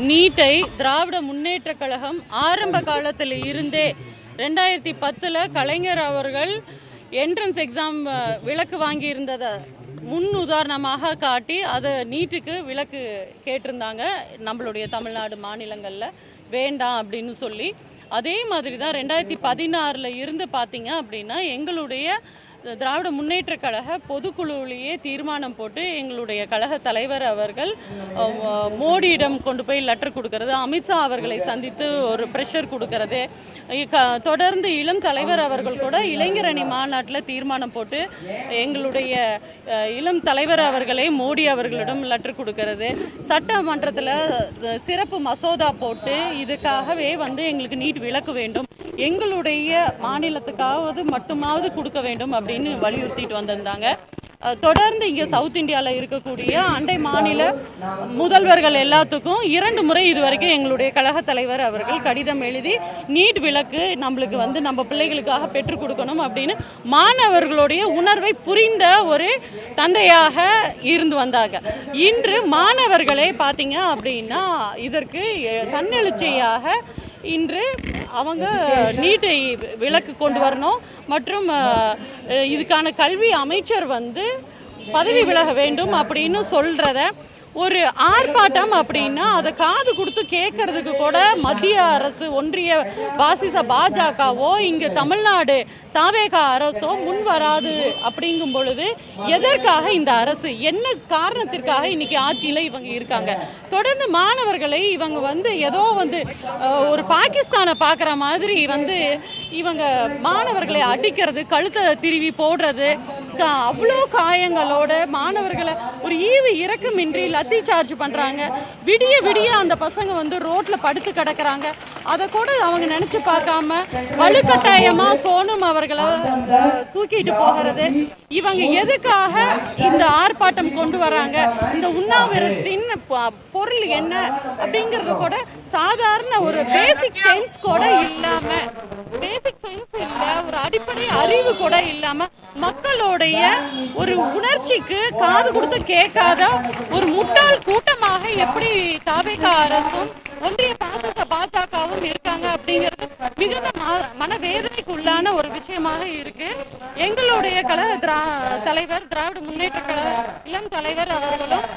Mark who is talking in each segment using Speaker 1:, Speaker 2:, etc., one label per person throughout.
Speaker 1: நீட்டை திராவிட முன்னேற்ற கழகம் ஆரம்ப காலத்தில் இருந்தே 2010 கலைஞர் அவர்கள் என்ட்ரன்ஸ் எக்ஸாம் விலக்கு வாங்கி இருந்ததை முன் உதாரணமாக காட்டி அதை நீட்டுக்கு விலக்கு கேட்டிருந்தாங்க நம்மளுடைய தமிழ்நாடு மாநிலங்களில் வேண்டாம் அப்படின்னு சொல்லி. அதே மாதிரி தான் 2016 இருந்து பார்த்தீங்க அப்படின்னா எங்களுடைய திராவிட முன்னேற்ற கழக பொதுக்குழுவிலேயே தீர்மானம் போட்டு எங்களுடைய கழக தலைவர் அவர்கள் மோடியிடம் கொண்டு போய் லெட்டர் கொடுக்கறது, அமித்ஷா அவர்களை சந்தித்து ஒரு ப்ரெஷர் கொடுக்கறது, தொடர்ந்து இளம் தலைவர் அவர்கள் கூட இளைஞரணி மாநாட்டில் தீர்மானம் போட்டு எங்களுடைய இளம் தலைவர் அவர்களே மோடி அவர்களிடம் லெட்டர் கொடுக்கறது, சட்டமன்றத்தில் சிறப்பு மசோதா போட்டு இதுக்காகவே எங்களுக்கு நீட் விலக்கு வேண்டும், எங்களுடைய மாநிலத்துக்காவது மட்டுமாவது கொடுக்க வேண்டும் அப்படின்னு வலியுறுத்திட்டு வந்திருந்தாங்க. தொடர்ந்து இங்கே சவுத் இந்தியாவில் இருக்கக்கூடிய அண்டை மாநில முதல்வர்கள் எல்லாத்துக்கும் 2 முறை இதுவரைக்கும் எங்களுடைய கழக தலைவர் அவர்கள் கடிதம் எழுதி நீட் விலக்கு நம்மளுக்கு நம்ம பிள்ளைகளுக்காக பெற்றுக் கொடுக்கணும் அப்படின்னு மாணவர்களுடைய உணர்வை புரிந்த ஒரு தந்தையாக இருந்து வந்தாங்க. இன்று மாணவர்களே பார்த்தீங்க அப்படின்னா இதற்கு தன்னெழுச்சியாக இன்று அவங்க நீட்டை விலக்கு கொண்டு வரணும் மற்றும் இதுக்கான கல்வி அமைச்சர் பதவி விலக வேண்டும் அப்படின்னு சொல்றத ஒரு ஆர்ப்பாட்டம் அப்படின்னா அதை காது கொடுத்து கேட்கறதுக்கு கூட மத்திய அரசு, ஒன்றிய பாஜகவோ இங்கே தமிழ்நாடு தாவேகா அரசோ முன் வராது. அப்படிங்கும் பொழுது எதற்காக இந்த அரசு, என்ன காரணத்திற்காக இன்னைக்கு ஆட்சியில் இவங்க இருக்காங்க? தொடர்ந்து மாணவர்களை இவங்க ஏதோ ஒரு பாகிஸ்தானை பார்க்குற மாதிரி இவங்க மாணவர்களை அடிக்கிறது, கழுத்தை திருவி போடுறது, அவ்வளோ காயங்களோட மாணவர்களை ஒரு ஈவு இறக்கமின்றி லத்தி சார்ஜ் பண்ணுறாங்க. விடிய விடிய அந்த பசங்க ரோட்ல படுத்து கிடக்குறாங்க. அதை கூட அவங்க நினைச்சு பார்க்காம வலுக்கட்டாயமாக சோனம் அவர்களை தூக்கிட்டு போகிறது. இவங்க எதுக்காக இந்த ஆர்ப்பாட்டம் கொண்டு வராங்க, இந்த உண்ணாவிரத்தின் பொருள் என்ன அப்படிங்கிறது கூட சாதாரண ஒரு பேசிக் சென்ஸ் கூட இல்லாம, ஒரு அடிப்படை அறிவு கூட இல்லாம மக்களுடைய ஒரு உணர்ச்சிக்கு காது கொடுத்து கேட்காத ஒரு முட்டாள் கூட்டமாக எப்படி தாவேகா அரசும் ஒன்றிய பாஜகவும் இருக்காங்க அப்படிங்கிறது மிகுந்த மனவேதனைக்கு உள்ளான ஒரு விஷயமாக இருக்கு. எங்களுடைய கழக தலைவர், திராவிட முன்னேற்ற கழக இளம் தலைவர் அவர்களும்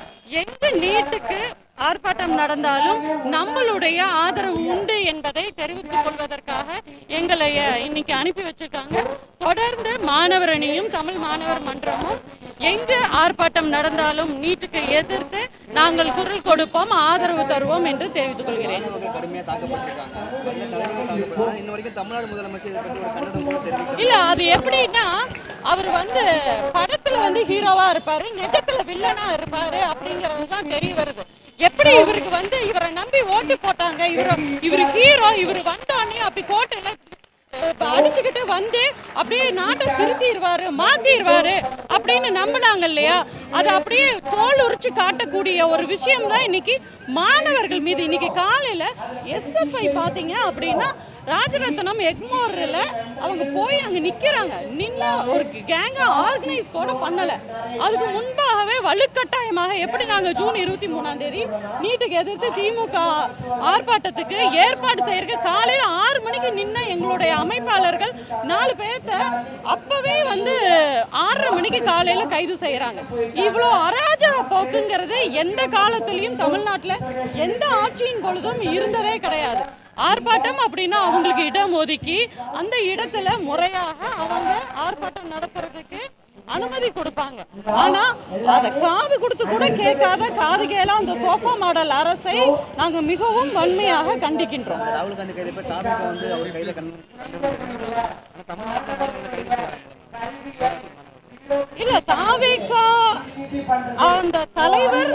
Speaker 1: எங்க நீட்டுக்கு ஆர்ப்பாட்டம் நடந்தாலும் நம்மளுடைய ஆதரவு உண்டு என்பதை தெரிவித்துக் கொள்வதற்காக எங்களை இன்னைக்கு அனுப்பி வச்சிருக்காங்க. தொடர்ந்து மாணவர் அணியும் தமிழ் மாணவர் மன்றமும் எங்க ஆர்ப்பாட்டம் நடந்தாலும் நீட்டுக்கு எதிர்த்து நாங்கள் குரல் கொடுப்போம், ஆதரவு தருவோம் என்று தெரிவித்துக் கொள்கிறேன். இல்ல, அது எப்படின்னா அவர் படத்துல ஹீரோவா இருப்பாரு, நிஜத்துல வில்லனா இருப்பாரு அப்படிங்கறதுதான் தெரிய வருது. எப்படி இவருக்கு இவரை நம்பி ஓட்டு போட்டாங்க, இவரு ஹீரோ, இவரு வந்தோடனே அப்படி கோட்டையில அடிச்சுக்கிட்டு அப்படியே நாட்டை திருத்திடுவாரு, மாத்திடுவாரு அப்படின்னு நம்பினாங்க இல்லையா? அது அப்படியே தோல் உரிச்சு காட்டக்கூடிய ஒரு விஷயம் தான் இன்னைக்கு மாணவர்கள் மீது. இன்னைக்கு காலையில SFI பாத்தீங்க அப்படின்னா ராஜரத்னம் எக்மோர்ல அவங்க போய் அங்க நிக்கிறாங்க. நின்று ஒரு கேங்க ஆர்கனைஸ் கூட பண்ணல. அதுக்கு முன்பாகவே வலுக்கட்டாயமாக எப்படி நாங்க ஜூன் 23 நீட்டுக்கு எதிர்த்து திமுக ஆர்ப்பாட்டத்துக்கு ஏற்பாடு செய்யறதுக்கு காலையில 6 மணிக்கு நின்ன எங்களுடைய அமைப்பாளர்கள் 4 பேர்த்த அப்பவே 6:30 மணிக்கு காலையில கைது செய்யறாங்க. இவ்வளோ அராஜக போக்குங்கிறது எந்த காலத்திலையும் தமிழ்நாட்டுல எந்த ஆட்சியின் பொழுதும் இருந்ததே கிடையாது. ஆர்ப்பாட்டம் அப்படின்னா அவங்களுக்கு இடம் ஒதுக்கி அந்த இடத்துல முறையாக அவங்க ஆர்ப்பாட்டம் நடத்துறதுக்கு அனுமதி கொடுப்பாங்க. ஆனா அதை காது கொடுத்து கூட கேட்காத காது கேளா அந்த சோஃபா மாடல் அரசை நாங்க மிகவும் வன்மையாக கண்டிக்கின்றோம். இல்ல, தாவேகா அந்த தலைவர்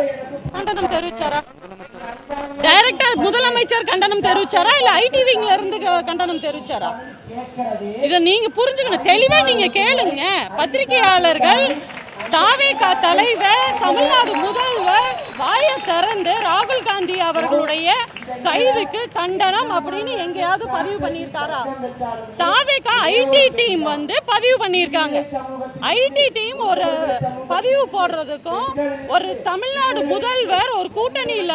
Speaker 1: கண்டனம் தெரிவிச்சாரா? டைரக்டா முதலமைச்சர் கண்டனம் தெரிவிச்சாரா இல்ல ITVல இருந்து கண்டனம் தெரிவிச்சாரா? இத நீங்க புரிஞ்சுக்கணும், தெளிவா நீங்க கேளுங்க. பத்திரிகையாளர்கள், தாவேகா தலைவர், தமிழ்நாடு முதல்வர் வாயை திறந்து ராகுல் காந்தி அவர்களுடைய கைதுக்கு கண்டனம் அப்படின்னு எங்கேயாவது பதிவு பண்ணியிருக்காரா? தாவேகா ஐடி டீம் வந்து பதிவு பண்ணியிருக்காங்க. ஐடி டீம் ஒரு பதிவு போடுறதுக்கும் ஒரு தமிழ்நாடு முதல்வர் ஒரு கூட்டணியில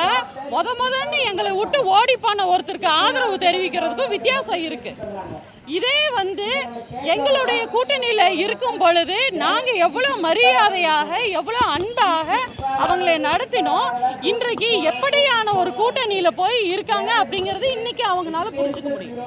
Speaker 1: முதன்னு எங்களை விட்டு ஓடி போன ஒருத்தருக்கு ஆதரவு தெரிவிக்கிறதுக்கும் வித்தியாசம் இருக்கு. இதே வந்து எங்களுடைய கூட்டணியில இருக்கும் பொழுது நாங்க எவ்வளவு மரியாதையாக எவ்வளவு அன்பாக அவங்களை நடத்தினோம். இன்றைக்கு எப்படியான ஒரு கூட்டணியில போய் இருக்காங்க அப்படிங்கறது இன்னைக்கு அவங்களால புரிஞ்சுக்க முடியும்.